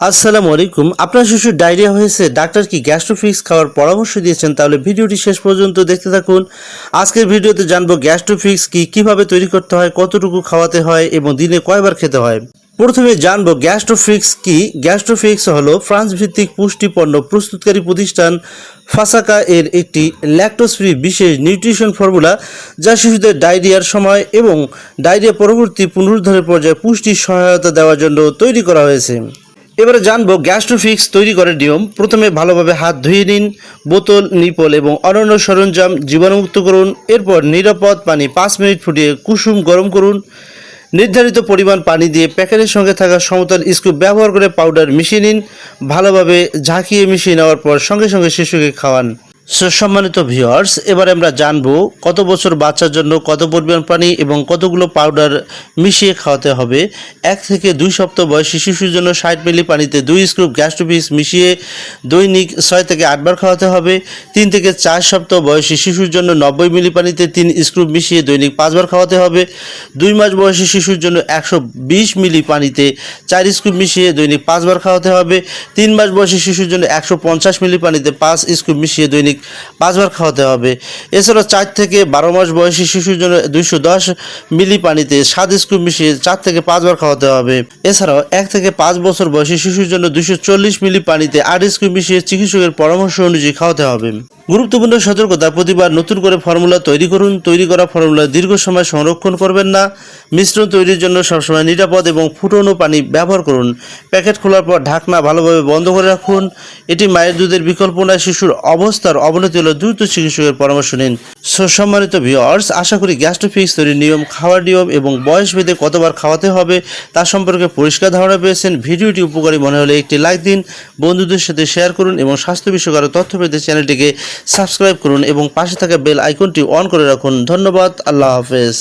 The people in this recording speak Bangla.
আসসালামু আলাইকুম। আপনার শিশুর ডায়রিয়া হয়েছে, ডাক্তার কি গ্যাস্ট্রোফিক্স খাওয়ার পরামর্শ দিয়েছেন? তাহলে ভিডিওটি শেষ পর্যন্ত দেখতে থাকুন। আজকের ভিডিওতে জানবো গ্যাস্ট্রোফিক্স কি, কিভাবে তৈরি করতে হয়, কতটুকু খাওয়াতে হয় এবং দিনে কয়বার খেতে হয়। প্রথমে জানবো গ্যাস্ট্রোফিক্স কি। গ্যাস্ট্রোফিক্স হলো ফ্রান্স ভিত্তিক পুষ্টি পণ্য প্রস্তুতকারী প্রতিষ্ঠান ফাসাকা এর একটি ল্যাকটোজ ফ্রি বিশেষ নিউট্রিশন ফর্মুলা, যা শিশুদের ডায়রিয়ার সময় এবং ডায়রিয়া পরবর্তী পুনরুদ্ধারের পর্যায়ে পুষ্টির সহায়তা দেওয়ার জন্য তৈরি করা হয়েছে। এবারে জানবো গ্যাস্ট্রোফিক্স তৈরি করার নিয়ম। প্রথমে ভালোভাবে হাত ধুয়ে নিন। বোতল, নিপল এবং অন্যান্য সরঞ্জাম জীবাণুমুক্ত করুন। এরপর নিরাপদ পানি 5 মিনিট ফুটিয়ে কুসুম গরম করুন। নির্ধারিত পরিমাণ পানি দিয়ে প্যাকেটের সঙ্গে থাকা সমতল স্কুপ ব্যবহার করে পাউডার মিশিয়ে নিন। ভালোভাবে ঝাঁকিয়ে মিশিয়ে নেওয়ার পর সঙ্গে সঙ্গে শিশুকে খাওয়ান। সম্মানিত ভিউয়ার্স, এবারে আমরা জানবো কত বছর বাচ্চার জন্য কত পরিমাণ পানি এবং কতগুলো পাউডার মিশিয়ে খাওয়াতে হবে। 1 থেকে 2 সপ্তাহ বয়সী শিশুর জন্য 60 মিলি পানিতে 2 স্কুপ গ্যাস্ট্রোফিক্স মিশিয়ে দৈনিক 6 থেকে 8 বার খাওয়াতে হবে। 3 থেকে 4 সপ্তাহ বয়সী শিশুর জন্য 90 মিলি পানিতে 3 স্কুপ মিশিয়ে দৈনিক 5 বার খাওয়াতে হবে। 2 মাস বয়সী শিশুর জন্য 120 মিলি পানিতে 4 স্কুপ মিশিয়ে দৈনিক 5 বার খাওয়াতে হবে। 3 মাস বয়সী শিশুর জন্য 150 মিলি পানিতে 5 স্কুপ মিশিয়ে দৈনিক 5 বার খাওয়াতে হবে। এছাড়া 4 থেকে 12 মাস বয়সী শিশুর জন্য 210 মিলি পানিতে 7 স্কুপ মিশিয়ে 4 থেকে 5 বার খাওয়াতে হবে। এছাড়াও 1 থেকে 5 বছর বয়সী শিশুর জন্য 240 মিলি পানিতে 8 স্কুপ মিশিয়ে চিকিৎসকের পরামর্শ অনুযায়ী খাওয়াতে হবে। গুরুত্বপূর্ণ সতর্কতা: প্রতিবার নতুন করে ফর্মুলা তৈরি করুন। তৈরি করা ফর্মুলা দীর্ঘ সময় সংরক্ষণ করবেন না। মিশ্রণ তৈরির জন্য সবসময় নিরাপদ এবং ফুটানো পানি ব্যবহার করুন। প্যাকেট খোলার পর ঢাকনা ভালোভাবে বন্ধ করে রাখুন। এটি মায়ের দুধের বিকল্প নয়। শিশুর অবস্থার অবনতি হলে দ্রুত চিকিৎসকের পরামর্শ নিন। সম্মানিত ভিউয়ার্স, আশা করি গ্যাস্ট্রোফিক্স তৈরির নিয়ম, খাওয়ার নিয়ম এবং বয়স ভেদে কতবার খাওয়াতে হবে তা সম্পর্কে পরিষ্কার ধারণা পেয়েছেন। ভিডিওটি উপকারী মনে হলে একটি লাইক দিন, বন্ধুদের সাথে শেয়ার করুন এবং স্বাস্থ্য বিষয়ক আরও তথ্য পেতে চ্যানেলটিকে সাবস্ক্রাইব করুন এবং পাশে থাকা বেল আইকনটি অন করে রাখুন। ধন্যবাদ। আল্লাহ হাফেজ।